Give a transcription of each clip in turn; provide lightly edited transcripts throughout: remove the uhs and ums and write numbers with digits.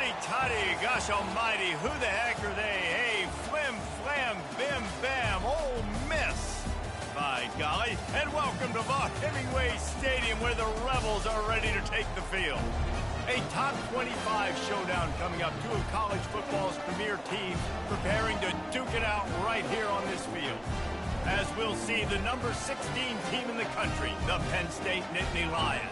Howdy-toddy, gosh almighty, who the heck are they? Hey, flim, flam, bim, bam, Ole Miss. By golly, and welcome to Vaught Hemingway Stadium where the Rebels are ready to take the field. A top 25 showdown coming up, two of college football's premier teams preparing to duke it out right here on this field. As we'll see, the number 16 team in the country, the Penn State Nittany Lions,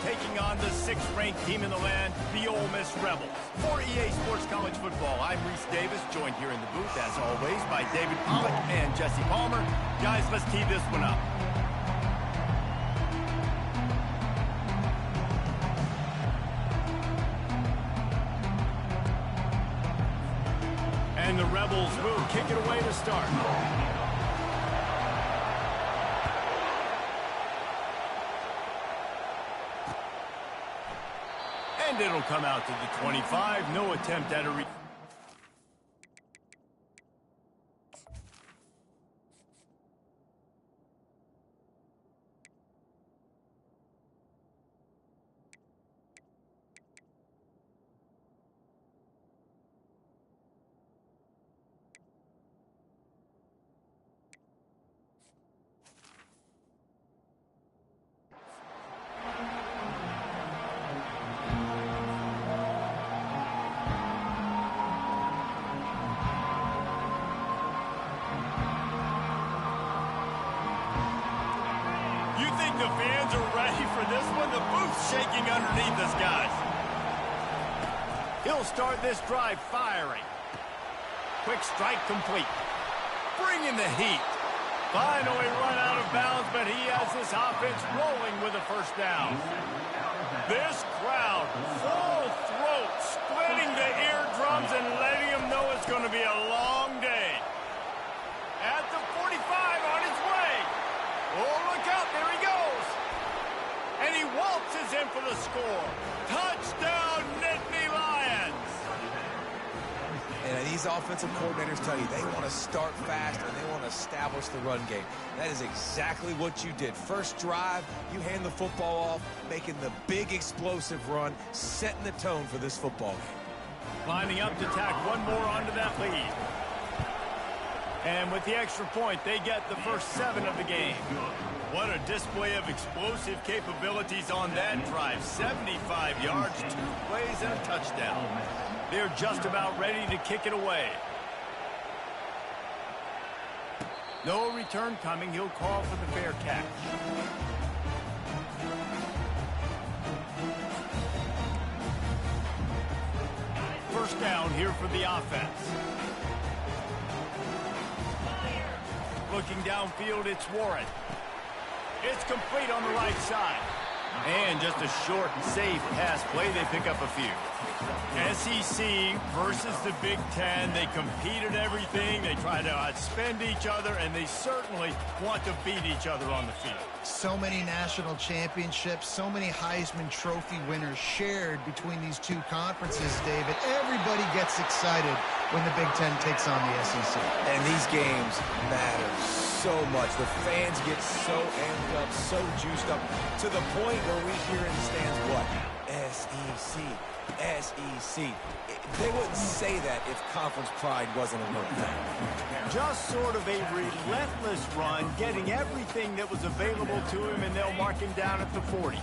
taking on the 6th-ranked team in the land, the Ole Miss Rebels. For EA Sports College Football, I'm Reese Davis, joined here in the booth, as always, by David Pollack and Jesse Palmer. Guys, let's tee this one up. And the Rebels will kick it away to start. And it'll come out to the 25. No attempt at a The fans are ready for this one. The booth's shaking underneath us, guys. He'll start this drive firing. Quick strike complete. Bringing the heat. Finally run out of bounds, but he has this offense rolling with a first down. This crowd, full throat, splitting the eardrums and letting them know it's going to be a long day. At the 45 on his way. Oh, look out, there he goes. And he waltzes in for the score. Touchdown, Nittany Lions. And these offensive coordinators tell you they want to start fast and they want to establish the run game. That is exactly what you did. First drive, you hand the football off, making the big explosive run, setting the tone for this football game. Lining up to tack one more onto that lead. And with the extra point, they get the first 7 of the game. What a display of explosive capabilities on that drive. 75 yards, 2 plays, and a touchdown. They're just about ready to kick it away. No return coming. He'll call for the fair catch. First down here for the offense. Looking downfield, it's Warren. It's complete on the right side. And just a short and safe pass play. They pick up a few. SEC versus the Big Ten. They compete at everything. They try to outspend each other, and they certainly want to beat each other on the field. So many national championships, so many Heisman Trophy winners shared between these two conferences, David. Everybody gets excited when the Big Ten takes on the SEC. And these games matter so much. The fans get so amped up, so juiced up, to the point where we hear in the stands, what? SEC. SEC. They wouldn't say that if conference pride wasn't a real thing. Just sort of a relentless run, getting everything that was available to him, and they'll mark him down at the 40.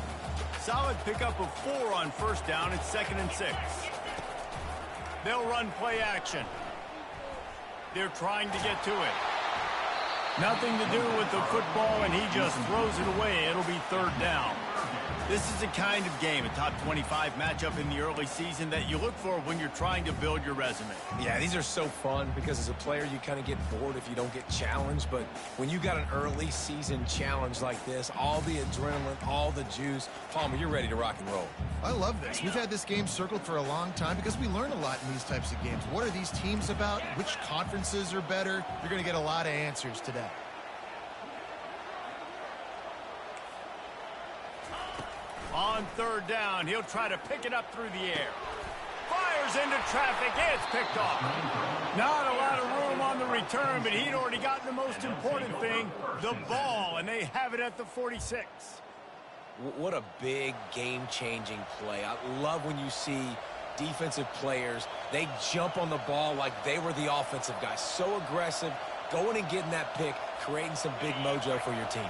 Solid pickup of 4 on first down. It's 2nd and 6. They'll run play action. They're trying to get to it. Nothing to do with the football, and he just throws it away. It'll be 3rd down. This is the kind of game, a top 25 matchup in the early season, that you look for when you're trying to build your resume. Yeah, these are so fun because as a player, you kind of get bored if you don't get challenged. But when you got an early season challenge like this, all the adrenaline, all the juice, Palmer, you're ready to rock and roll. I love this. We've had this game circled for a long time because we learn a lot in these types of games. What are these teams about? Which conferences are better? You're going to get a lot of answers today. On 3rd down, he'll try to pick it up through the air. Fires into traffic. It's picked off. Not a lot of room on the return, but he'd already gotten the most important thing, the ball, and they have it at the 46. What a big game-changing play. I love when you see defensive players, they jump on the ball like they were the offensive guys. So aggressive, going and getting that pick, creating some big mojo for your team.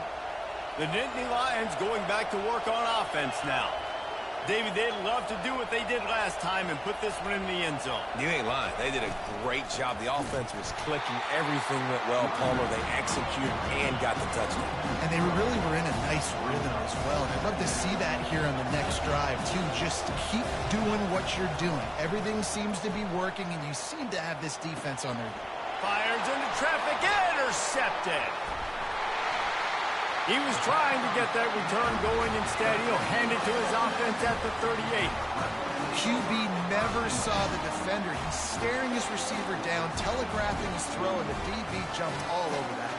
The Nittany Lions going back to work on offense now. David, they'd love to do what they did last time and put this one in the end zone. You ain't lying. They did a great job. The offense was clicking. Everything went well. Palmer, they executed and got the touchdown. And they really were in a nice rhythm as well. And I'd love to see that here on the next drive, too. Just keep doing what you're doing. Everything seems to be working, and you seem to have this defense on their game. Fires into traffic, intercepted. He was trying to get that return going. Instead, he'll hand it to his offense at the 38. QB never saw the defender. He's staring his receiver down, telegraphing his throw, and the DB jumped all over that.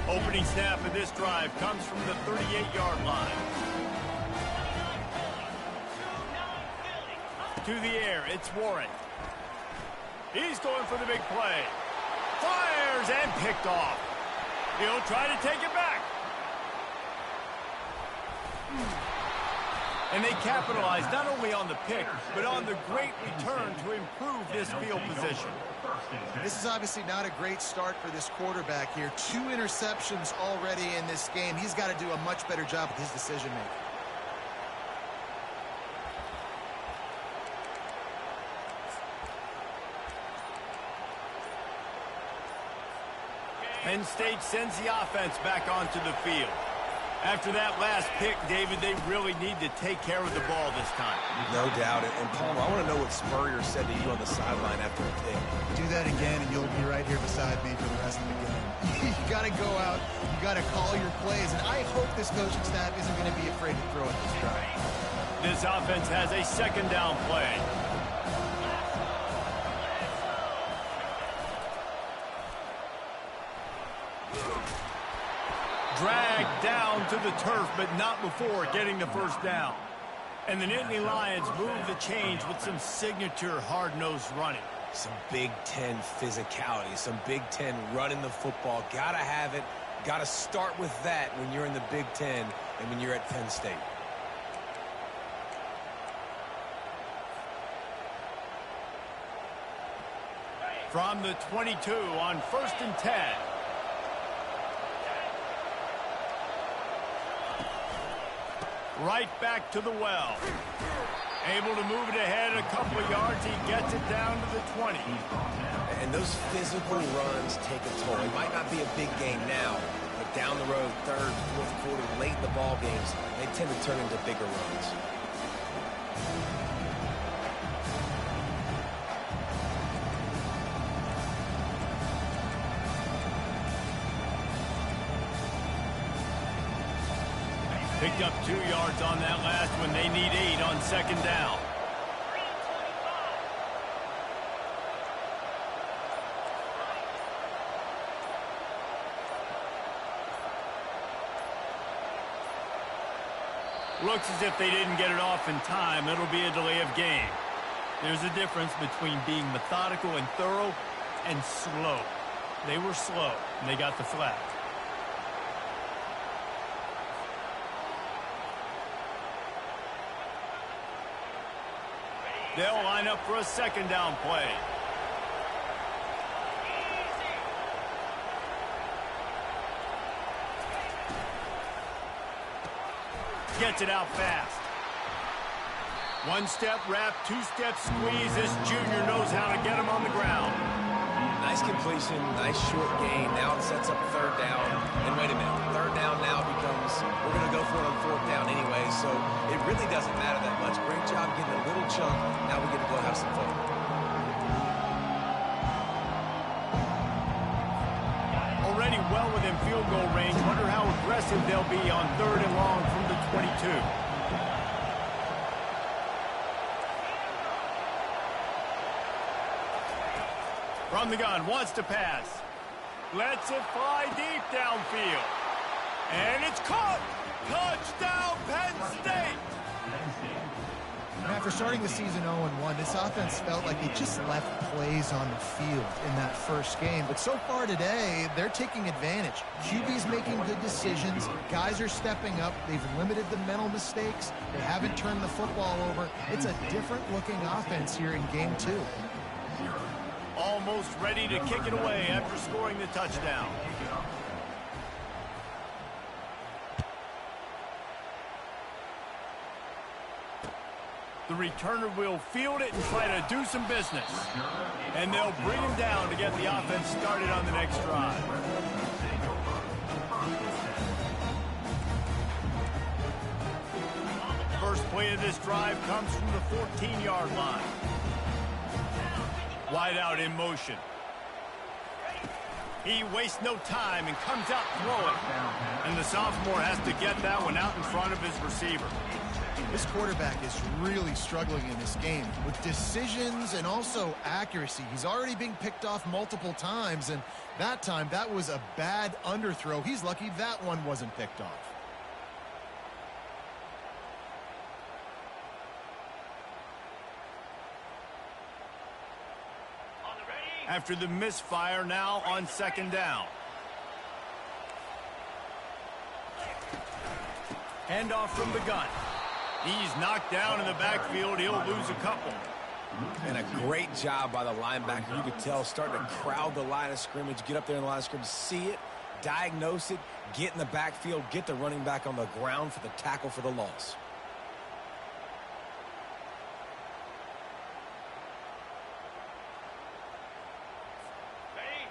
Opening snap of this drive comes from the 38-yard line. To the air, it's Warren. He's going for the big play. Fires and picked off. He'll try to take it back. And they capitalize not only on the pick, but on the great return to improve this field position. This is obviously not a great start for this quarterback here. 2 interceptions already in this game. He's got to do a much better job with his decision-making. Penn State sends the offense back onto the field. After that last pick, David, they really need to take care of the ball this time. No doubt. And Palmer, I want to know what Spurrier said to you on the sideline after the pick. Do that again, and you'll be right here beside me for the rest of the game. You got to go out. You got to call your plays. And I hope this coaching staff isn't going to be afraid to throw at this drive. This offense has a second down play. Dragged down to the turf, but not before getting the first down. And the Nittany Lions move the change with some signature hard-nosed running. Some Big Ten physicality, some Big Ten running the football. Got to have it. Got to start with that when you're in the Big Ten and when you're at Penn State. From the 22 on 1st and 10. Right back to the well. Able to move it ahead a couple of yards. He gets it down to the 20. And those physical runs take a toll. It might not be a big game now, but down the road, 3rd, 4th quarter, late in the ball games, they tend to turn into bigger runs. Picked up 2 yards on that last one. They need 8 on 2nd down. Looks as if they didn't get it off in time. It'll be a delay of game. There's a difference between being methodical and thorough and slow. They were slow, and they got the flag. They'll line up for a 2nd down play. Gets it out fast. 1-step wrap, 2-step squeeze. This junior knows how to get him on the ground. Nice completion, nice short gain. Now it sets up 3rd down. And wait a minute, 3rd down now becomes, we're going to go for it on 4th down anyway, so it really doesn't matter that much. Great job getting a little chunk. Now we get to go have some fun. Already well within field goal range. Wonder how aggressive they'll be on 3rd and long from the 22. From the gun, wants to pass. Lets it fly deep downfield. And it's caught! Touchdown, Penn State! You After starting the season 0-1, this offense felt like they just left plays on the field in that first game. But so far today, they're taking advantage. QB's making good decisions. Guys are stepping up. They've limited the mental mistakes. They haven't turned the football over. It's a different-looking offense here in Game 2. Almost ready to kick it away after scoring the touchdown. The returner will field it and try to do some business. And they'll bring him down to get the offense started on the next drive. First play of this drive comes from the 14-yard line. Wide out in motion. He wastes no time and comes out throwing. And the sophomore has to get that one out in front of his receiver. This quarterback is really struggling in this game with decisions and also accuracy. He's already being picked off multiple times, and that time that was a bad underthrow. He's lucky that one wasn't picked off. After the misfire, now on second down. Handoff from the gun. He's knocked down in the backfield. He'll lose a couple. And a great job by the linebacker. You could tell starting to crowd the line of scrimmage, get up there in the line of scrimmage, see it, diagnose it, get in the backfield, get the running back on the ground for the tackle for the loss.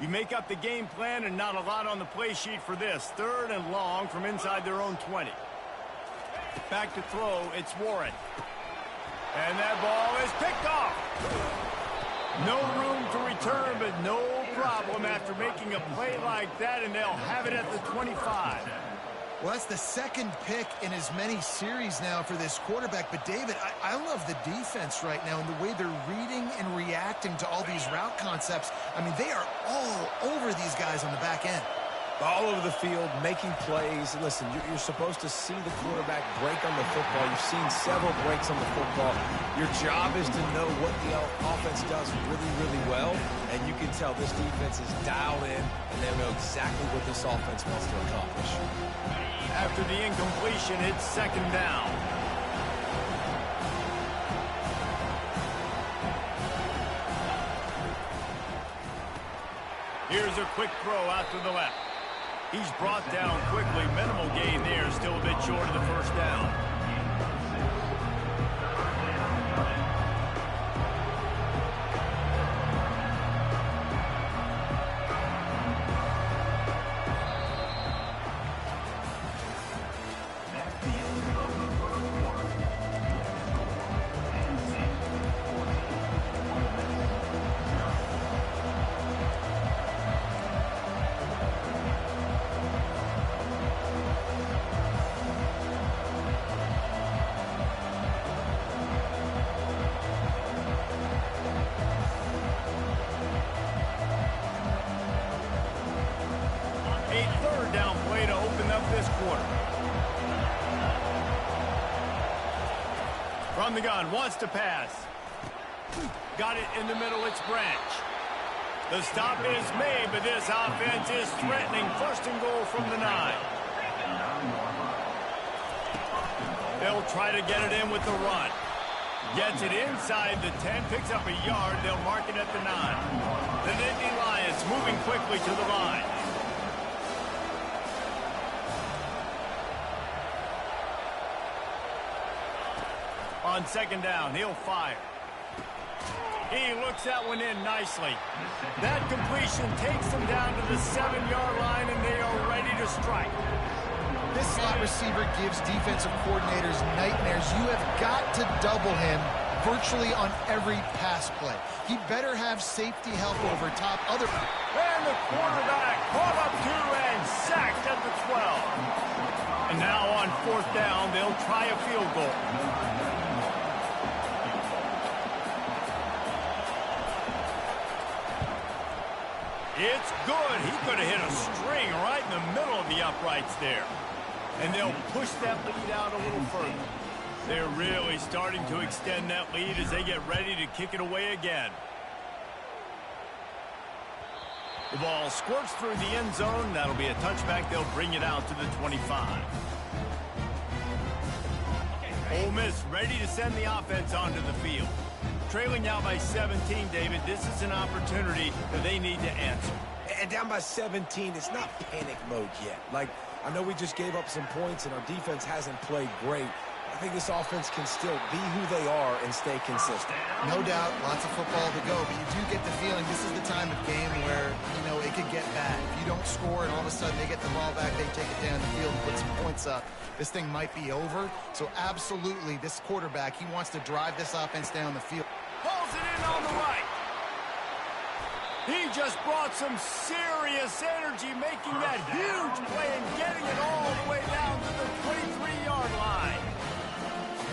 You make up the game plan and not a lot on the play sheet for this. Third and long from inside their own 20. Back to throw, it's Warren. And that ball is picked off. No room to return, but no problem after making a play like that, and they'll have it at the 25. Well, that's the second pick in as many series now for this quarterback. But, David, I love the defense right now and the way they're reading and reacting to all these route concepts. I mean, they are all over these guys on the back end. All over the field, making plays. Listen, you're supposed to see the quarterback break on the football. You've seen several breaks on the football. Your job is to know what the offense does really, really well. And you can tell this defense is dialed in, and they know exactly what this offense wants to accomplish. After the incompletion, it's second down. Here's a quick throw out to the left. He's brought down quickly. Minimal gain there. Still a bit short of the first down. From the gun, wants to pass. Got it in the middle, it's Branch. The stop is made, but this offense is threatening. First and goal from the 9. They'll try to get it in with the run. Gets it inside the 10, picks up a yard. They'll mark it at the 9. The Nittany Lions moving quickly to the line. On second down, he'll fire. He looks that one in nicely. That completion takes them down to the 7-yard line, and they are ready to strike. This slot receiver gives defensive coordinators nightmares. You have got to double him virtually on every pass play. He better have safety help over top. And the quarterback caught up to and sacked at the 12. And now on fourth down, they'll try a field goal. It's good. He could have hit a string right in the middle of the uprights there. And they'll push that lead out a little further. They're really starting to extend that lead as they get ready to kick it away again. The ball squirts through the end zone. That'll be a touchback. They'll bring it out to the 25. Ole Miss ready to send the offense onto the field. Trailing now by 17, David. This is an opportunity that they need to answer. And down by 17, it's not panic mode yet. Like, I know we just gave up some points and our defense hasn't played great. I think this offense can still be who they are and stay consistent. No doubt, lots of football to go, but you do get the feeling this is the time of game where, you know, it could get bad. If you don't score and all of a sudden they get the ball back, they take it down the field and put some points up, this thing might be over. So absolutely, this quarterback, he wants to drive this offense down the field. Pulls it in on the right. He just brought some serious energy, making that huge play and getting it all the way down to the 23-yard line.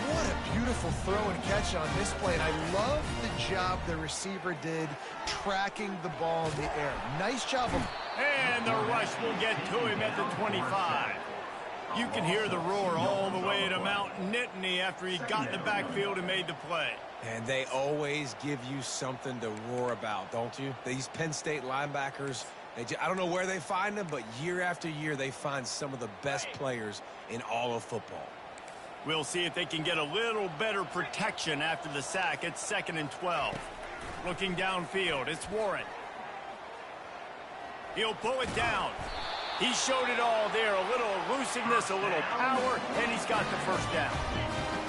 What a beautiful throw and catch on this play, and I love the job the receiver did tracking the ball in the air. Nice job of... And the rush will get to him at the 25. You can hear the roar all the way to Mount Nittany after he got in the backfield and made the play. And they always give you something to roar about, don't you? These Penn State linebackers, I don't know where they find them, but year after year they find some of the best players in all of football. We'll see if they can get a little better protection after the sack. It's 2nd and 12. Looking downfield, it's Warren. He'll pull it down. He showed it all there, a little elusiveness, a little power, and he's got the first down.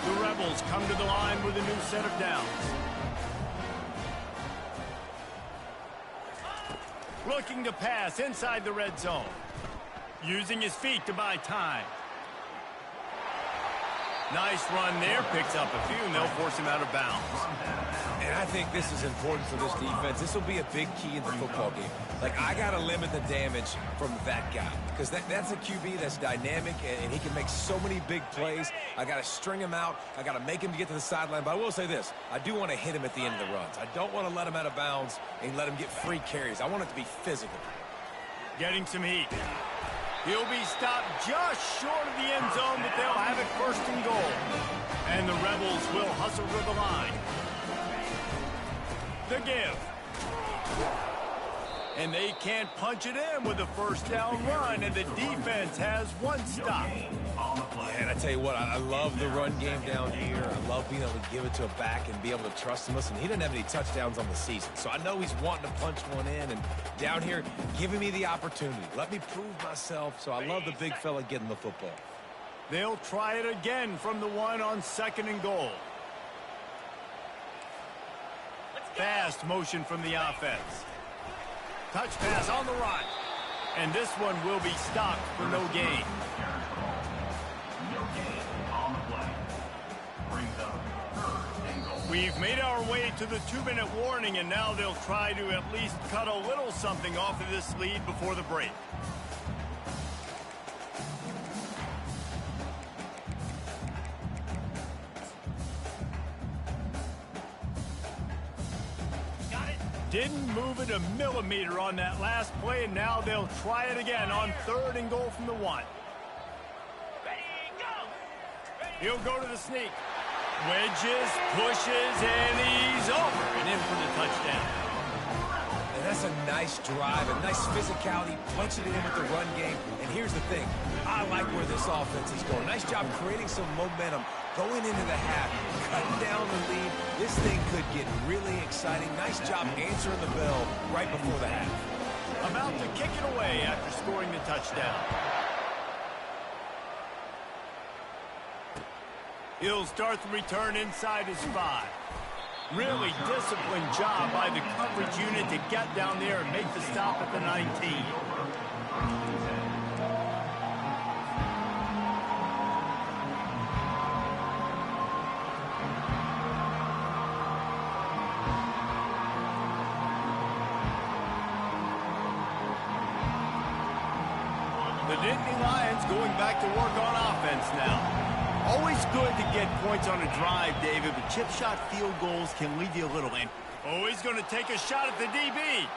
The Rebels come to the line with a new set of downs. Looking to pass inside the red zone. Using his feet to buy time. Nice run there, picks up a few, and they'll force him out of bounds. And I think this is important for this defense. This will be a big key in the football game. Like, I got to limit the damage from that guy because that's a QB that's dynamic, and he can make so many big plays. I got to string him out. I got to make him get to the sideline. But I will say this. I do want to hit him at the end of the runs. I don't want to let him out of bounds and let him get free carries. I want it to be physical. Getting some heat. He'll be stopped just short of the end zone, but they'll have it 1st and goal. And the Rebels will hustle to the line. The give. And they can't punch it in with a 1st down run, and the defense has one stop. Yeah, and I tell you what, I love the run game down here. I love being able to give it to a back and be able to trust him. Listen, he didn't have any touchdowns on the season, so I know he's wanting to punch one in, and down here, giving me the opportunity. Let me prove myself, so I love the big fella getting the football. They'll try it again from the 1 on 2nd and goal. Fast motion from the offense. Touch pass on the right. And this one will be stopped for no gain. We've made our way to the 2-minute warning, and now they'll try to at least cut a little something off of this lead before the break. Didn't move it a millimeter on that last play, and now they'll try it again on 3rd and goal from the 1. He'll go to the sneak. Wedges, pushes, and he's over and in for the touchdown. And that's a nice drive, a nice physicality, punching it in with the run game. And here's the thing. I like where this offense is going. Nice job creating some momentum going into the half, cutting down the lead. This thing could get really exciting. Nice job answering the bell right before the half. About to kick it away after scoring the touchdown. He'll start the return inside his 5. Really disciplined job by the coverage unit to get down there and make the stop at the 19. The Nittany Lions going back to work on offense now. Always good to get points on a drive, David, but chip shot field goals can leave you a little in. Oh, he's going to take a shot at the DB.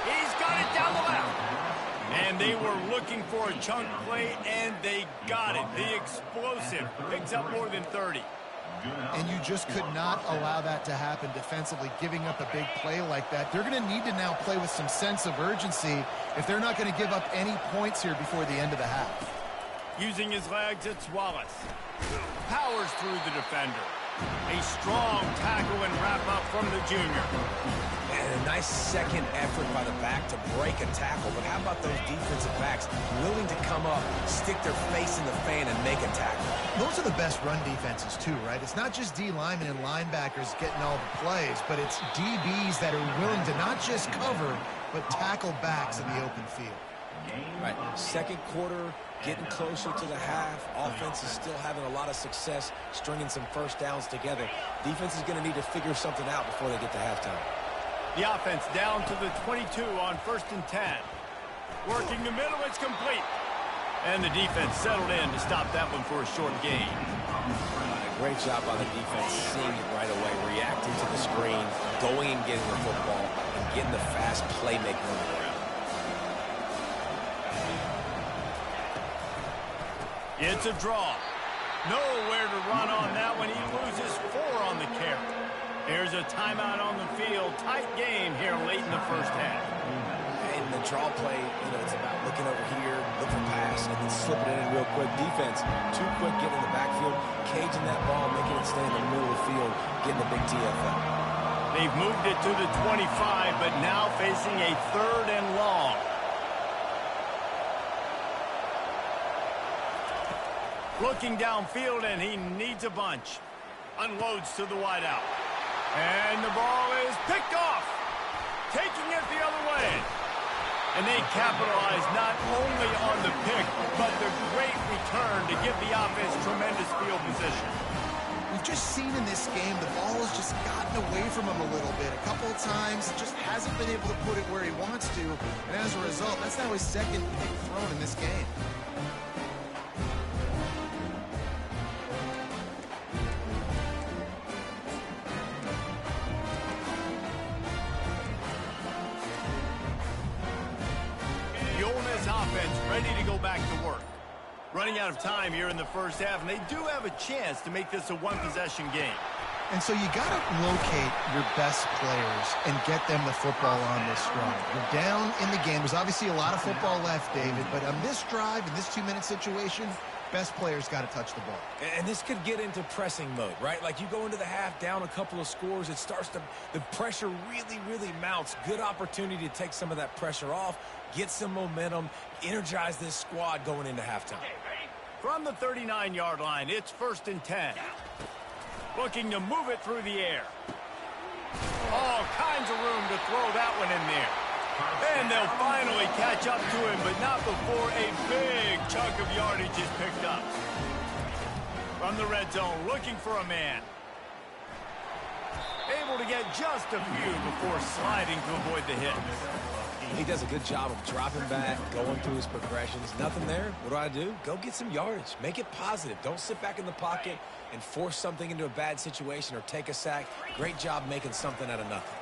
He's got it down the left. And they were looking for a chunk play, and they got it. The explosive picks up more than 30. And you just could not allow that to happen defensively, giving up a big play like that. They're going to need to now play with some sense of urgency if they're not going to give up any points here before the end of the half. Using his legs, it's Wallace. Powers through the defender. A strong tackle and wrap-up from the junior. And a nice second effort by the back to break a tackle. But how about those defensive backs willing to come up, stick their face in the fan, and make a tackle? Those are the best run defenses, too, right? It's not just D linemen and linebackers getting all the plays, but it's DBs that are willing to not just cover, but tackle backs in the open field. Right, second quarter, getting closer to the half. Offense is still having a lot of success stringing some first downs together. Defense is going to need to figure something out before they get to halftime. The offense down to the 22 on 1st and 10. Working the middle, it's complete. And the defense settled in to stop that one for a short gain. Great job by the defense, seeing it right away, reacting to the screen, going and getting the football, and getting the fast playmaker on the ground. It's a draw. Nowhere to run on that one. He loses 4 on the carry. Here's a timeout on the field. Tight game here late in the first half. In the draw play, it's about looking over here, looking pass, and then slipping it in real quick. Defense, too quick getting in the backfield, caging that ball, making it stay in the middle of the field, getting the big TFL. They've moved it to the 25, but now facing a 3rd and long. Looking downfield, and he needs a bunch. Unloads to the wideout. And the ball is picked off. Taking it the other way. And they capitalize not only on the pick, but the great return to give the offense tremendous field position. We've just seen in this game the ball has just gotten away from him a little bit. A couple of times, just hasn't been able to put it where he wants to. And as a result, that's now his 2nd pick thrown in this game. Offense ready to go back to work. Running out of time here in the first half, and they do have a chance to make this a one-possession game. And so you got to locate your best players and get them the football on this drive. You're down in the game. There's obviously a lot of football left, David, but on this drive, in this 2-minute situation, best players got to touch the ball. And this could get into pressing mode, right? Like you go into the half down a couple of scores, it starts to, the pressure really mounts. Good opportunity to take some of that pressure off, get some momentum, energize this squad going into halftime. From the 39-yard line, it's 1st and 10. Looking to move it through the air. All kinds of room to throw that one in there. And they'll finally catch up to him, but not before a big chunk of yardage is picked up. From the red zone, looking for a man. Able to get just a few before sliding to avoid the hit. He does a good job of dropping back, going through his progressions. Nothing there. What do? Go get some yardage. Make it positive. Don't sit back in the pocket and force something into a bad situation or take a sack. Great job making something out of nothing.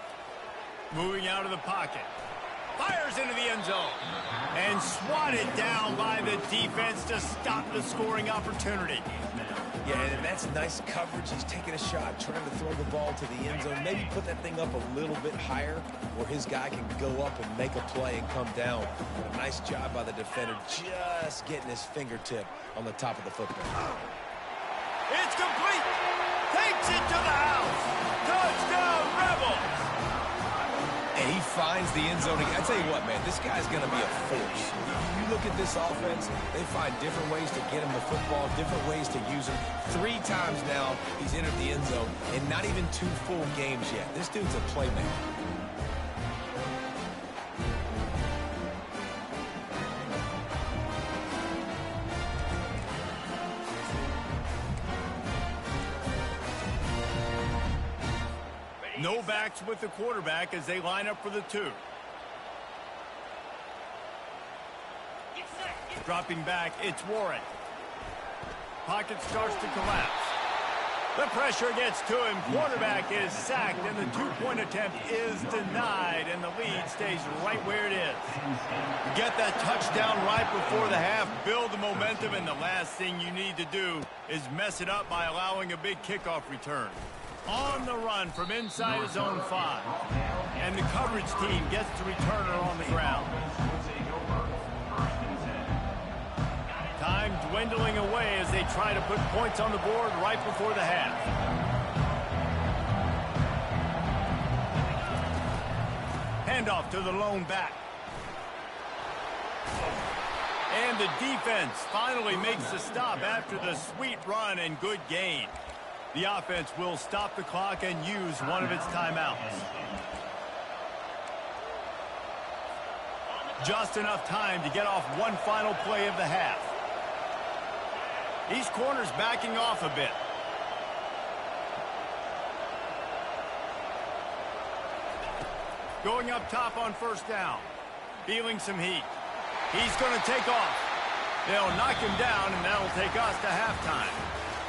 Moving out of the pocket. Fires into the end zone. And swatted down by the defense to stop the scoring opportunity. Yeah, and that's nice coverage. He's taking a shot, trying to throw the ball to the end zone. Maybe put that thing up a little bit higher where his guy can go up and make a play and come down. But a nice job by the defender just getting his fingertip on the top of the football. It's complete. Takes it to the house. Touchdown, Rebels. And he finds the end zone. I tell you what, man, this guy's going to be a force. You look at this offense, they find different ways to get him the football, different ways to use him. 3 times now he's entered the end zone, and not even 2 full games yet. This dude's a playmaker. No backs with the quarterback as they line up for the 2. Dropping back, it's Warren. Pocket starts to collapse. The pressure gets to him. Quarterback is sacked, and the two-point attempt is denied, and the lead stays right where it is. Get that touchdown right before the half, build the momentum, and the last thing you need to do is mess it up by allowing a big kickoff return. On the run from inside his own 5, and the coverage team gets the returner on the ground. Time dwindling away as they try to put points on the board right before the half. Handoff to the lone back. And the defense finally makes the stop after the sweet run and good gain. The offense will stop the clock and use one of its timeouts. Just enough time to get off one final play of the half. These corners backing off a bit. Going up top on first down. Feeling some heat. He's going to take off. They'll knock him down, and that'll take us to halftime.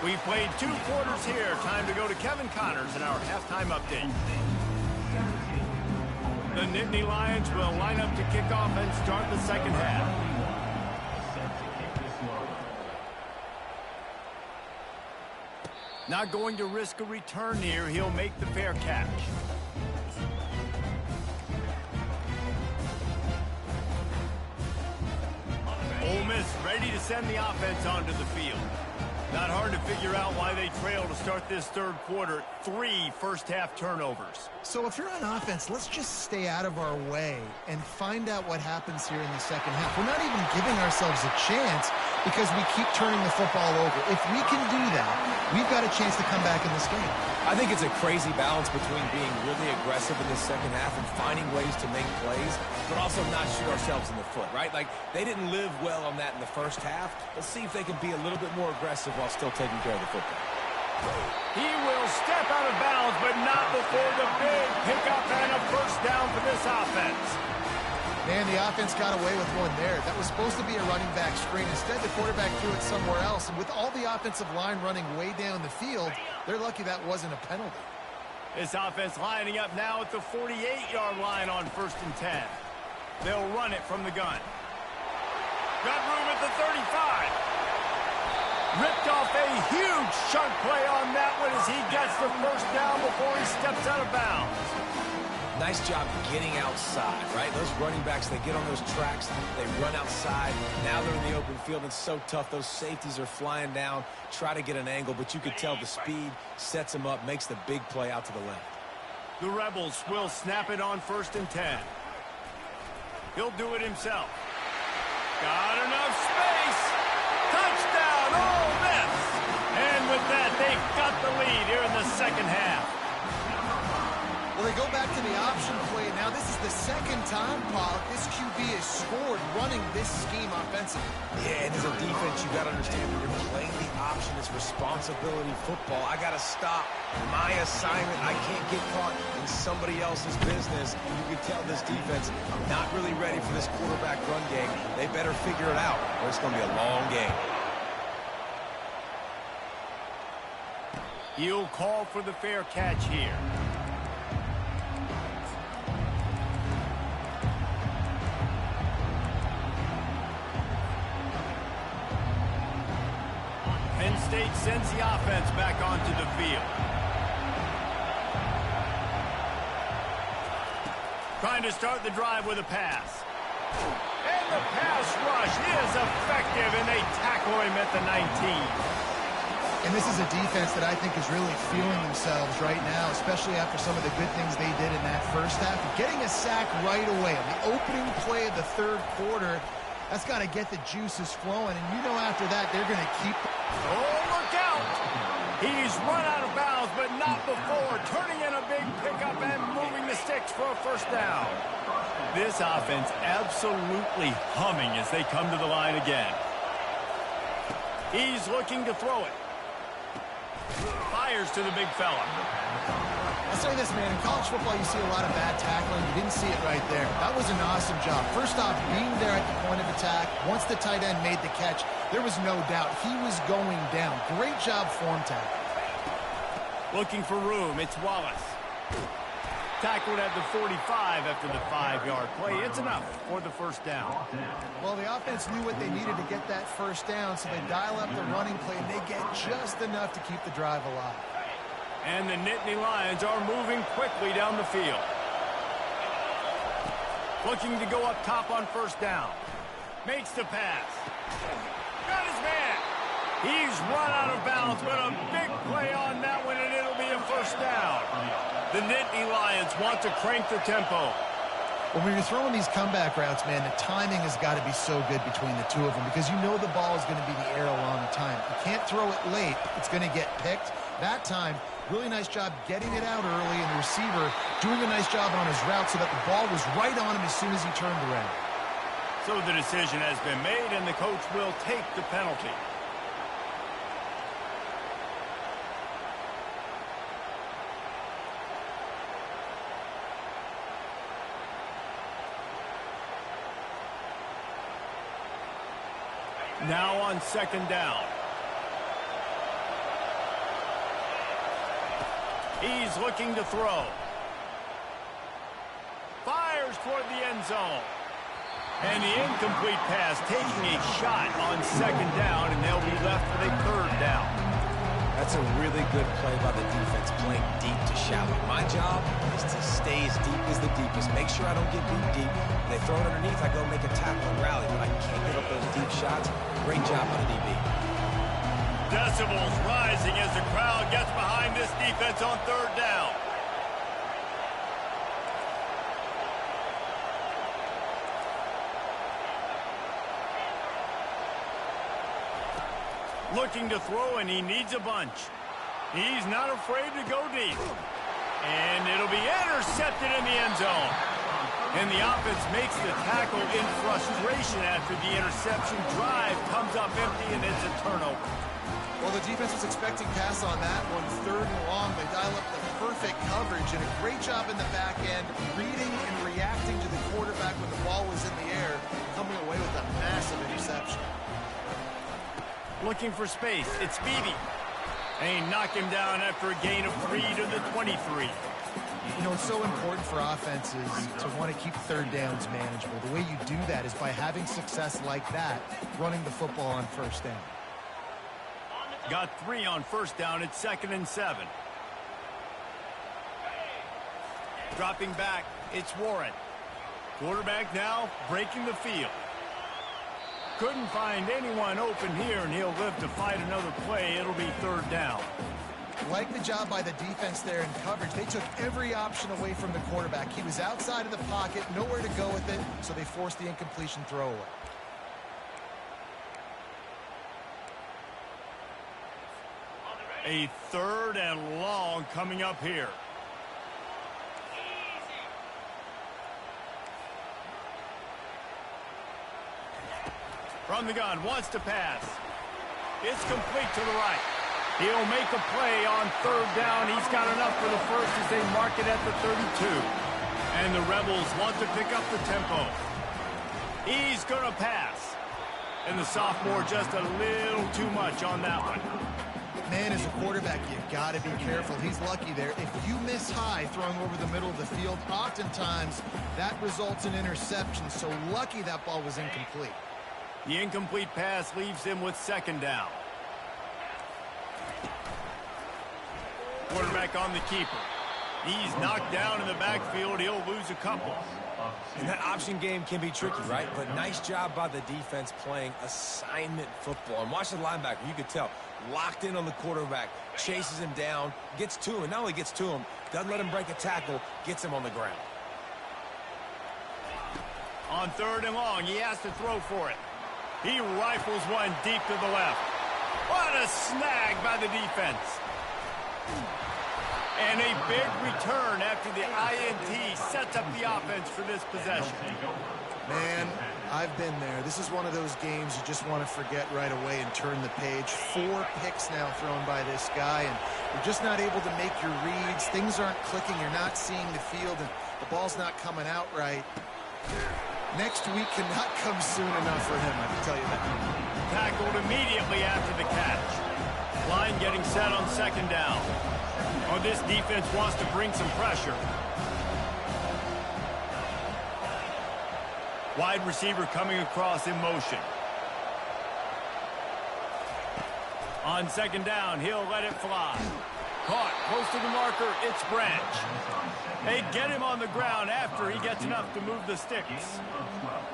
We played 2 quarters here. Time to go to Kevin Connors in our halftime update. The Nittany Lions will line up to kick off and start the second half. Not going to risk a return here. He'll make the fair catch. Ole Miss ready to send the offense onto the field. Not hard to figure out why they trail to start this third quarter. 3 first-half turnovers. So if you're on offense, let's just stay out of our way and find out what happens here in the second half. We're not even giving ourselves a chance because we keep turning the football over. If we can do that, we've got a chance to come back in this game. I think it's a crazy balance between being really aggressive in the second half and finding ways to make plays, but also not shoot ourselves in the foot, right? Like, they didn't live well on that in the first half. Let's see if they can be a little bit more aggressive while still taking care of the football. He will step out of bounds, but not before the big pickup and a first down for this offense. Man, the offense got away with one there. That was supposed to be a running back screen. Instead, the quarterback threw it somewhere else. And with all the offensive line running way down the field, they're lucky that wasn't a penalty. This offense lining up now at the 48-yard line on 1st and 10. They'll run it from the gun. Got room at the 35. Ripped off a huge chunk play on that one as he gets the first down before he steps out of bounds. Nice job getting outside, right? Those running backs, they get on those tracks, they run outside. Now they're in the open field. It's so tough. Those safeties are flying down, try to get an angle, but you could tell the speed sets them up, makes the big play out to the left. The Rebels will snap it on 1st and 10. He'll do it himself. Got enough space. Touchdown, Ole Miss. And with that, they've got the lead here in the second half. Well, they go back to the option play. Now, this is the second time, Paul, this QB has scored running this scheme offensively. Yeah, and as a defense, you got to understand when you're playing the option, it's responsibility football. I got to stop my assignment. I can't get caught in somebody else's business. You can tell this defense not really ready for this quarterback run game. They better figure it out, or it's going to be a long game. He'll call for the fair catch here. Penn State sends the offense back onto the field. Trying to start the drive with a pass. And the pass rush is effective, and they tackle him at the 19. And this is a defense that I think is really feeling themselves right now, especially after some of the good things they did in that first half. Getting a sack right away on the opening play of the third quarter, that's got to get the juices flowing. And you know after that, they're going to keep... Oh, look out! He's run out of bounds, but not before. Turning in a big pickup and moving the sticks for a first down. This offense absolutely humming as they come to the line again. He's looking to throw it. Fires to the big fella. I'll say this, man. In college football, you see a lot of bad tackling. You didn't see it right there. That was an awesome job. First off, being there at the point of attack. Once the tight end made the catch, there was no doubt he was going down. Great job form tackle. Looking for room, it's Wallace. Tackled at the 45 after the 5-yard play. It's enough for the first down. Well, the offense knew what they needed to get that first down, so they dial up the running play, and they get just enough to keep the drive alive. And the Nittany Lions are moving quickly down the field. Looking to go up top on first down. Makes the pass. Got his man. He's run out of bounds, but a big play on that one, and it'll be a first down. The Nittany Lions want to crank the tempo. When you're throwing these comeback routes, man, the timing has got to be so good between the two of them because you know the ball is going to be in the air a long time. You can't throw it late. It's going to get picked. That time, really nice job getting it out early, and the receiver doing a nice job on his route so that the ball was right on him as soon as he turned around. So the decision has been made, and the coach will take the penalty. Now on second down. He's looking to throw. Fires toward the end zone. And the incomplete pass taking a shot on second down, and they'll be left with a third down. That's a really good play by the defense, playing deep to shallow. My job is to stay as deep as the deepest. Make sure I don't get beat deep. When they throw it underneath, I go make a tackle and rally, but I can't give up those deep shots. Great job by the DB. Decibels rising as the crowd gets behind this defense on third down. Looking to throw, and he needs a bunch. He's not afraid to go deep. And it'll be intercepted in the end zone. And the offense makes the tackle in frustration after the interception. Drive comes up empty, and it's a turnover. Well, the defense was expecting pass on that one. Third and long, they dial up the perfect coverage, and a great job in the back end, reading and reacting to the quarterback when the ball was in the air, coming away with a massive interception. Looking for space. It's Beebe. And he knocked him down after a gain of 3 to the 23. You know, it's so important for offenses to want to keep third downs manageable. The way you do that is by having success like that, running the football on first down. Got 3 on first down. It's 2nd and 7. Dropping back. It's Warren. Quarterback now breaking the field. Couldn't find anyone open here, and he'll live to fight another play. It'll be third down. Like the job by the defense there in coverage. They took every option away from the quarterback. He was outside of the pocket, nowhere to go with it, so they forced the incompletion throwaway. A third and long coming up here. From the gun, wants to pass. It's complete to the right. He'll make a play on third down. He's got enough for the first as they mark it at the 32. And the Rebels want to pick up the tempo. He's going to pass. And the sophomore just a little too much on that one. Man, as a quarterback, you've got to be careful. He's lucky there. If you miss high throwing over the middle of the field, oftentimes that results in interception. So lucky that ball was incomplete. The incomplete pass leaves him with second down. Quarterback on the keeper. He's knocked down in the backfield. He'll lose a couple. And that option game can be tricky, right? But nice job by the defense playing assignment football. And watch the linebacker. You could tell. Locked in on the quarterback. Chases him down. Gets to him. Not only gets to him, doesn't let him break a tackle. Gets him on the ground. On third and long, he has to throw for it. He rifles one deep to the left. What a snag by the defense. And a big return after the INT sets up the offense for this possession. Man, I've been there. This is one of those games you just want to forget right away and turn the page. 4 picks now thrown by this guy, and you're just not able to make your reads. Things aren't clicking. You're not seeing the field, and the ball's not coming out right. Next week cannot come soon enough for him, I can tell you that. Tackled immediately after the catch. Line getting set on second down. Well, this defense wants to bring some pressure. Wide receiver coming across in motion. On second down, he'll let it fly. Caught close to the marker, it's Branch. They get him on the ground after he gets enough to move the sticks.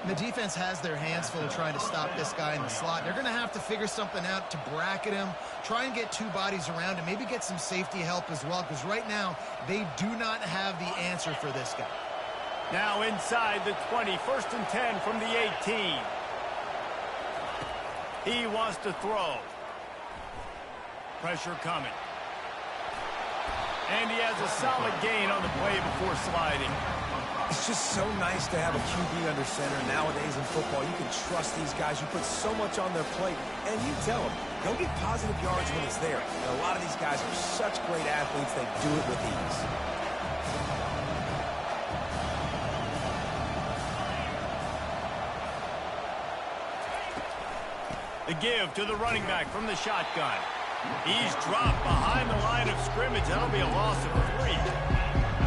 The defense has their hands full trying to stop this guy in the slot. They're going to have to figure something out to bracket him, try and get two bodies around him, maybe get some safety help as well, because right now they do not have the answer for this guy. Now inside the 20, 1st and 10 from the 18. He wants to throw. Pressure coming. And he has a solid gain on the play before sliding. It's just so nice to have a QB under center. Nowadays in football, you can trust these guys. You put so much on their plate, and you tell them, go get positive yards when it's there. And a lot of these guys are such great athletes, they do it with ease. The give to the running back from the shotgun. He's dropped behind the line of scrimmage. That'll be a loss of 3.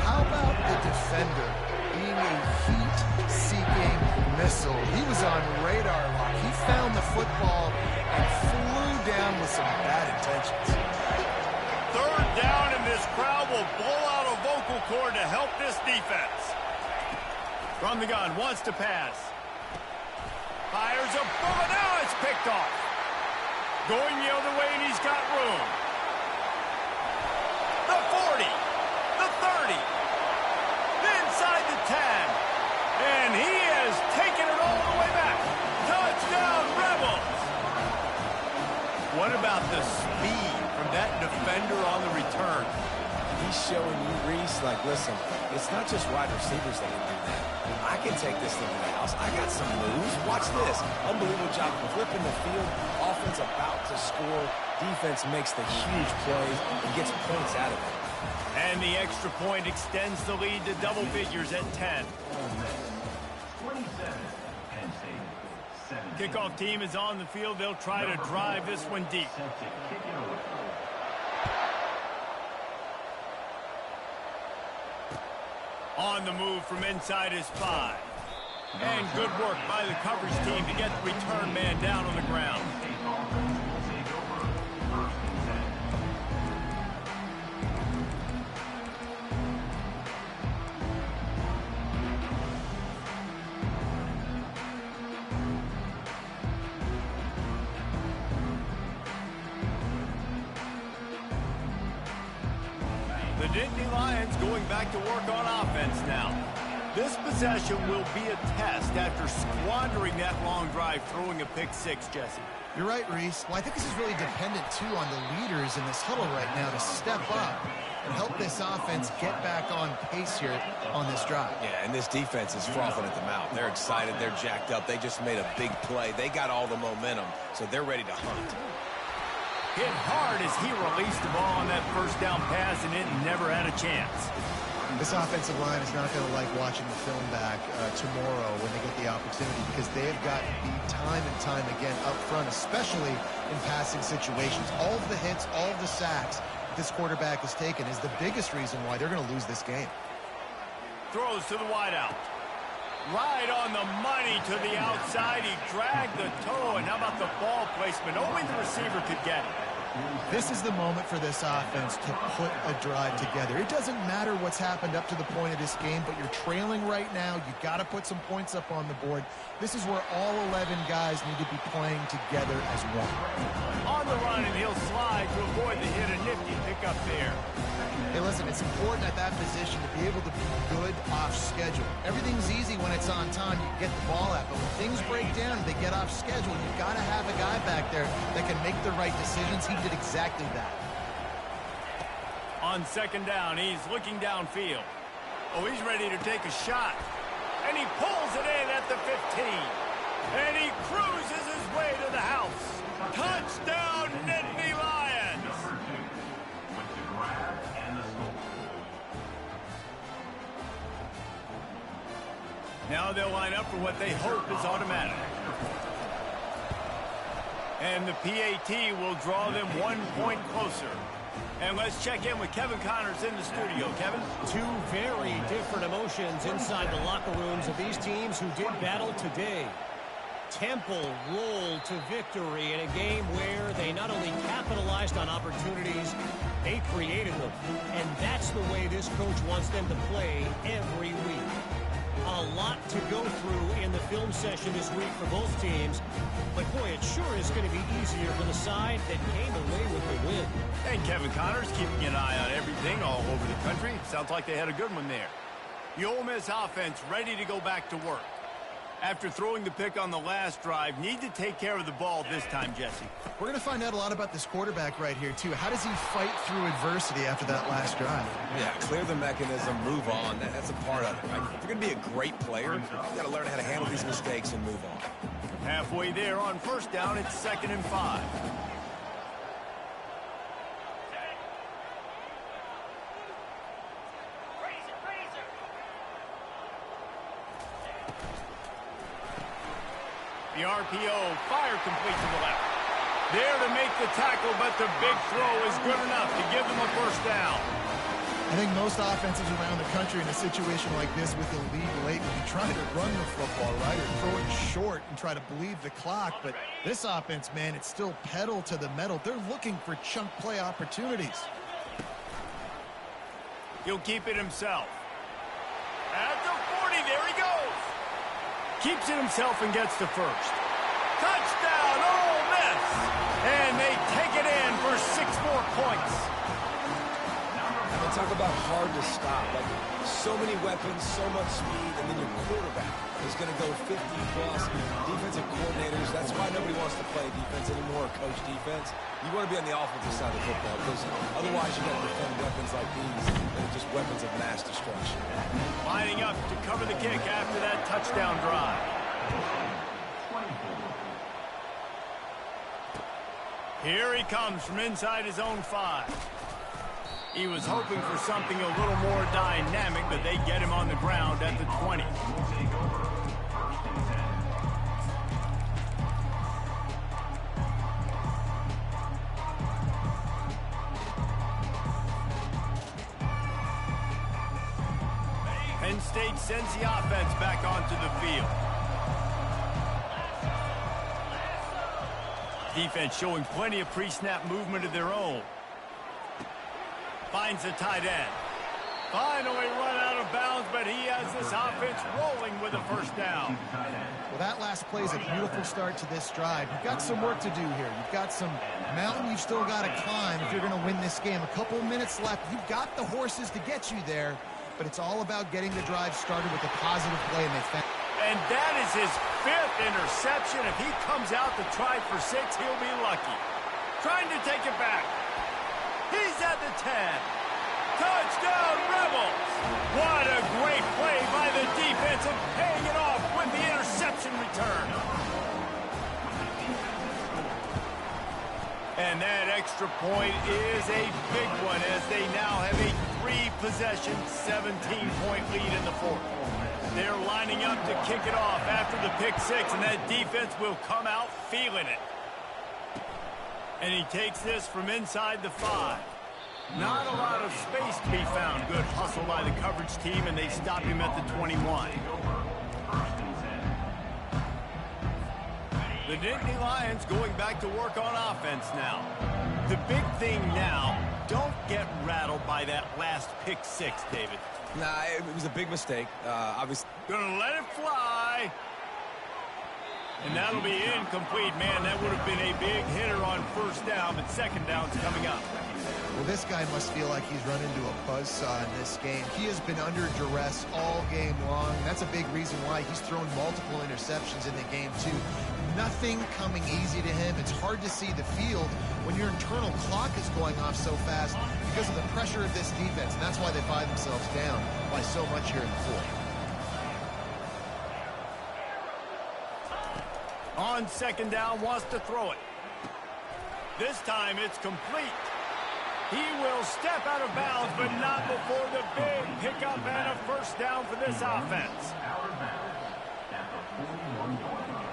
How about the defender being a heat-seeking missile? He was on radar lock. He found the football and flew down with some bad intentions. 3rd down, and this crowd will blow out a vocal cord to help this defense. From the gun, wants to pass. Fires a bullet. Now it's picked off. Going the other way, and he's got room. The 40. The 30. Inside the 10. And he has taken it all the way back. Touchdown, Rebels. What about the speed from that defender on the return? He's showing you, Reese, like, listen, it's not just wide receivers that can do that. I can take this thing to the house. I got some moves. Watch this. Unbelievable job flipping the field. Offense about to score. Defense makes the huge plays and gets points out of it. And the extra point extends the lead to double figures at 10. Kickoff team is on the field. They'll try to drive this one deep. On the move from inside his 5. And good work by the coverage team to get the return man down on the ground. The Nittany Lions going back to work on offense now. This possession will be a test after squandering that long drive, throwing a pick 6, Jesse. You're right, Reese. Well, I think this is really dependent, too, on the leaders in this huddle right now to step up and help this offense get back on pace here on this drive. Yeah, and this defense is frothing at the mouth. They're excited. They're jacked up. They just made a big play. They got all the momentum, so they're ready to hunt. Hit hard as he released the ball on that 1st down pass, and it never had a chance. This offensive line is not going to like watching the film back tomorrow when they get the opportunity, because they have got beat time and time again up front, especially in passing situations. All of the hits, all of the sacks this quarterback has taken is the biggest reason why they're going to lose this game. Throws to the wideout. Right on the money to the outside. He dragged the toe, and how about the ball placement? Only the receiver could get it. This is the moment for this offense to put a drive together. It doesn't matter what's happened up to the point of this game, but you're trailing right now. You got to put some points up on the board. This is where all 11 guys need to be playing together as one. On the run, and he'll slide to avoid the hit. A nifty pickup there. Hey, listen, it's important at that position to be able to be good off schedule. Everything's easy when it's on time. You get the ball out, but when things break down, they get off schedule. You've got to have a guy back there that can make the right decisions. He did exactly that. On second down, he's looking downfield. Oh, he's ready to take a shot. And he pulls it in at the 15. And he cruises his way to the house. Touchdown, Nittany Lions! Now they'll line up for what they hope is automatic. And the PAT will draw them 1 point closer. And let's check in with Kevin Connors in the studio. Kevin? Two very different emotions inside the locker rooms of these teams who did battle today. Temple rolled to victory in a game where they not only capitalized on opportunities, they created them. And that's the way this coach wants them to play every week. A lot to go through in the film session this week for both teams. But, boy, it sure is going to be easier for the side that came away with the win. And Kevin Connors keeping an eye on everything all over the country. Sounds like they had a good one there. The Ole Miss offense ready to go back to work. After throwing the pick on the last drive, need to take care of the ball this time, Jesse. We're going to find out a lot about this quarterback right here, too. How does he fight through adversity after that last drive? Yeah, clear the mechanism, move on. That's a part of it, right? If you're going to be a great player, you got to learn how to handle these mistakes and move on. Halfway there on first down, it's 2nd and 5. The RPO, fire complete to the left. There to make the tackle, but the big throw is good enough to give them a first down. I think most offenses around the country in a situation like this with the lead late will be trying to run the football, right, or throw it short and try to bleed the clock. But this offense, man, it's still pedal to the metal. They're looking for chunk play opportunities. He'll keep it himself. At the 40, there he goes. Keeps it himself and gets to first. Touchdown, Ole Miss! And they take it in for 6 more points. And talk about hard to stop. Like, so many weapons, so much speed, and then your quarterback is going to go 50-plus. Defensive coordinators, that's why nobody wants to play defense anymore, or coach defense. You want to be on the offensive side of the football, because otherwise you're going to defend weapons like these that are just weapons of mass destruction. Lining up to cover the kick after that touchdown drive. Here he comes from inside his own 5. He was hoping for something a little more dynamic, but they get him on the ground at the 20. Penn State sends the offense back onto the field. Defense showing plenty of pre-snap movement of their own. Finds the tight end. Finally run out of bounds, but he has this offense rolling with a first down. Well, that last play is a beautiful start to this drive. You've got some work to do here. You've got some mountain you've still got to climb if you're going to win this game. A couple of minutes left. You've got the horses to get you there, but it's all about getting the drive started with a positive play, and they found. And that is his 5th interception. If he comes out to try for 6, he'll be lucky. Trying to take it back. He's at the 10. Touchdown, Rebels! What a great play by the defense and paying it off with the interception return. And that extra point is a big one as they now have a 3-possession, 17-point lead in the 4th. They're lining up to kick it off after the pick 6, and that defense will come out feeling it. And he takes this from inside the 5. Not a lot of space to be found. Good hustle by the coverage team, and they stop him at the 21. The Nittany Lions going back to work on offense now. The big thing now, don't get rattled by that last pick 6, David. Nah, it was a big mistake. Obviously. Gonna let it fly. And that'll be incomplete. Man, that would have been a big hitter on first down, but second down's coming up. Well, this guy must feel like he's run into a buzzsaw in this game. He has been under duress all game long. That's a big reason why he's thrown multiple interceptions in the game, too. Nothing coming easy to him. It's hard to see the field when your internal clock is going off so fast because of the pressure of this defense. And that's why they find themselves down by so much here in the 4th. On second down, wants to throw it. This time it's complete. He will step out of bounds, but not before the big pickup and a first down for this offense. Out of bounds at the 41-yard line.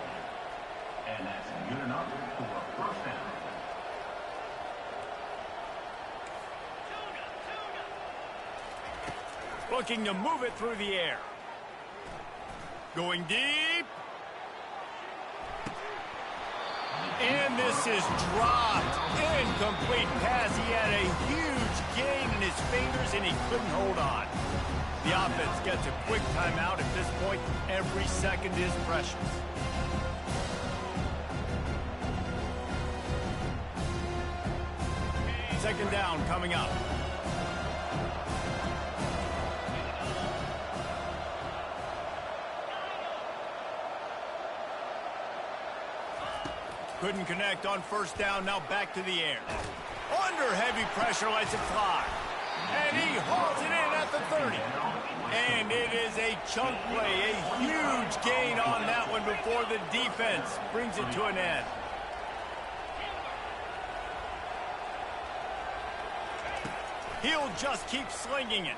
And that's good enough for a first down. looking to move it through the air. Going deep. And this is dropped. Incomplete pass. He had a huge gain in his fingers, and he couldn't hold on. The offense gets a quick timeout. At this point, every second is precious. Second down coming up. Couldn't connect on first down. Now back to the air. Under heavy pressure, lets it fly. And he hauls it in at the 30. And it is a chunk play, a huge gain on that one before the defense brings it to an end. He'll just keep slinging it.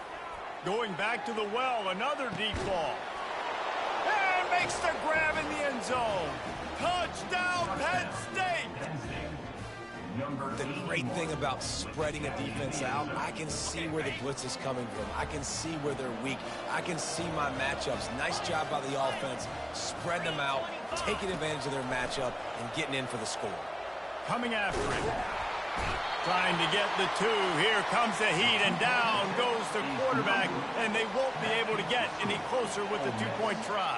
Going back to the well, another deep ball. And makes the grab in the end zone. Touchdown, Penn State! The great thing about spreading a defense out, I can see where the blitz is coming from. I can see where they're weak. I can see my matchups. Nice job by the offense. Spread them out, taking advantage of their matchup, and getting in for the score. Coming after it. Trying to get the two. Here comes the heat, and down goes the quarterback, and they won't be able to get any closer with the two-point try.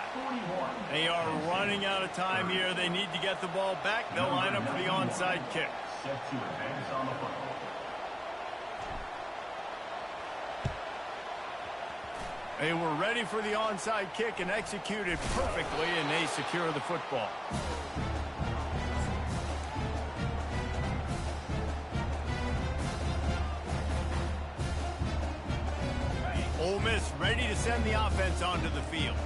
They are running out of time here. They need to get the ball back. They'll line up for the onside kick. Set to advance on the football. They were ready for the onside kick and executed perfectly, and they secure the football. Ole Miss ready to send the offense onto the field.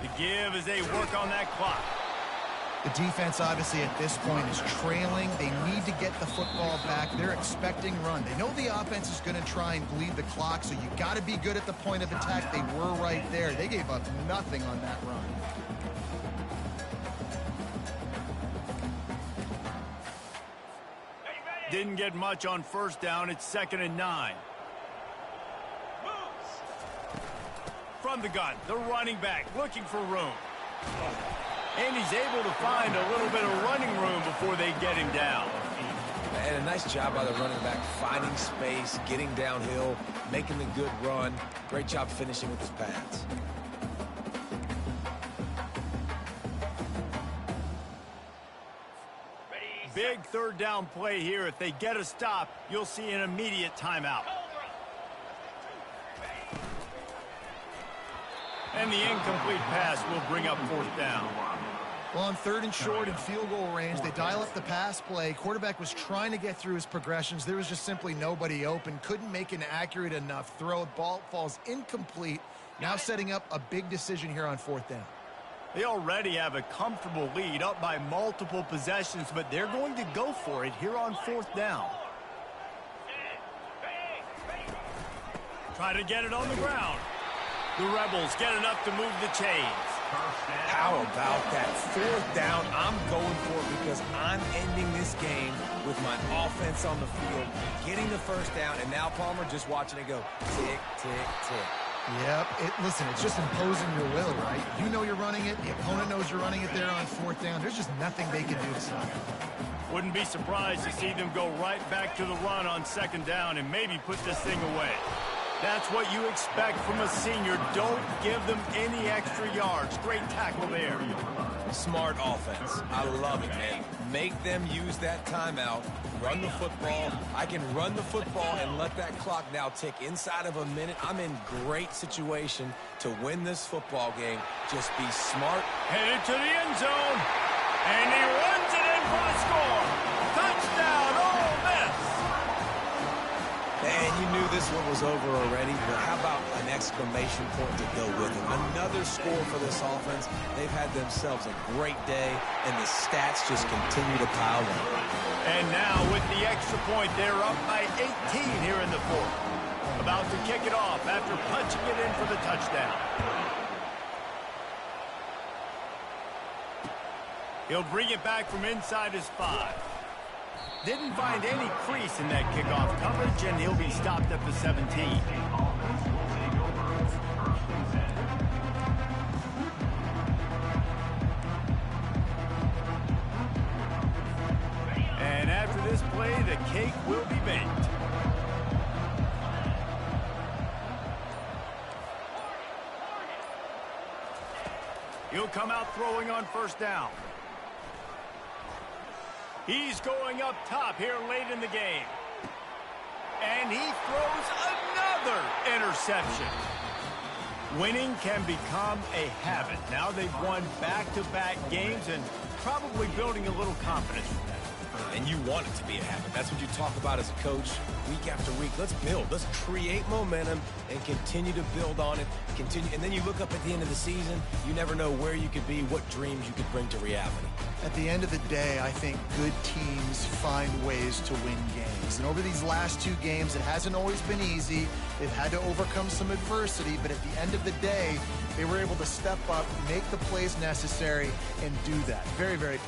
The give as they work on that clock. The defense, obviously, at this point is trailing. They need to get the football back. They're expecting run. They know the offense is going to try and bleed the clock, so you got to be good at the point of attack. They were right there. They gave up nothing on that run. Didn't get much on first down. It's 2nd and 9. From the gun, the running back looking for room. And he's able to find a little bit of running room before they get him down. And a nice job by the running back, finding space, getting downhill, making the good run. Great job finishing with his pads. Big third down play here. If they get a stop, you'll see an immediate timeout. And the incomplete pass will bring up 4th down. Well, on 3rd and short in field goal range, they dial up the pass play. Quarterback was trying to get through his progressions. There was just simply nobody open. Couldn't make an accurate enough throw. Ball falls incomplete. Now setting up a big decision here on 4th down. They already have a comfortable lead, up by multiple possessions, but they're going to go for it here on 4th down. Try to get it on the ground. The Rebels get enough to move the chains. How about that 4th down? I'm going for it because I'm ending this game with my offense on the field, getting the first down, and now Palmer just watching it go tick, tick, tick. Yep. Listen, it's just imposing your will, right? You know you're running it. The opponent knows you're running it there on 4th down. There's just nothing they can do to stop it. Wouldn't be surprised to see them go right back to the run on 2nd down and maybe put this thing away. That's what you expect from a senior. Don't give them any extra yards. Great tackle there. Smart offense. I love it, man. Make them use that timeout. Run the football. I can run the football and let that clock now tick inside of a minute. I'm in great situation to win this football game. Just be smart. Headed to the end zone. And he runs it in for the score. Touchdown, Ole Miss. And you knew this one was over already, but how about an exclamation point to go with it? Another score for this offense. They've had themselves a great day, and the stats just continue to pile up. And now with the extra point, they're up by 18 here in the 4th. About to kick it off after punching it in for the touchdown. He'll bring it back from inside his 5. Didn't find any crease in that kickoff coverage, and he'll be stopped at the 17. And after this play, the cake will be baked. He'll come out throwing on first down. He's going up top here late in the game. And he throws another interception. Winning can become a habit. Now they've won back-to-back games and probably building a little confidence from that. And you want it to be a habit. That's what you talk about as a coach week after week. Let's build. Let's create momentum and continue to build on it. And then you look up at the end of the season, you never know where you could be, what dreams you could bring to reality. At the end of the day, I think good teams find ways to win games. And over these last two games, it hasn't always been easy. They've had to overcome some adversity, but at the end of the day, they were able to step up, make the plays necessary, and do that. Very, very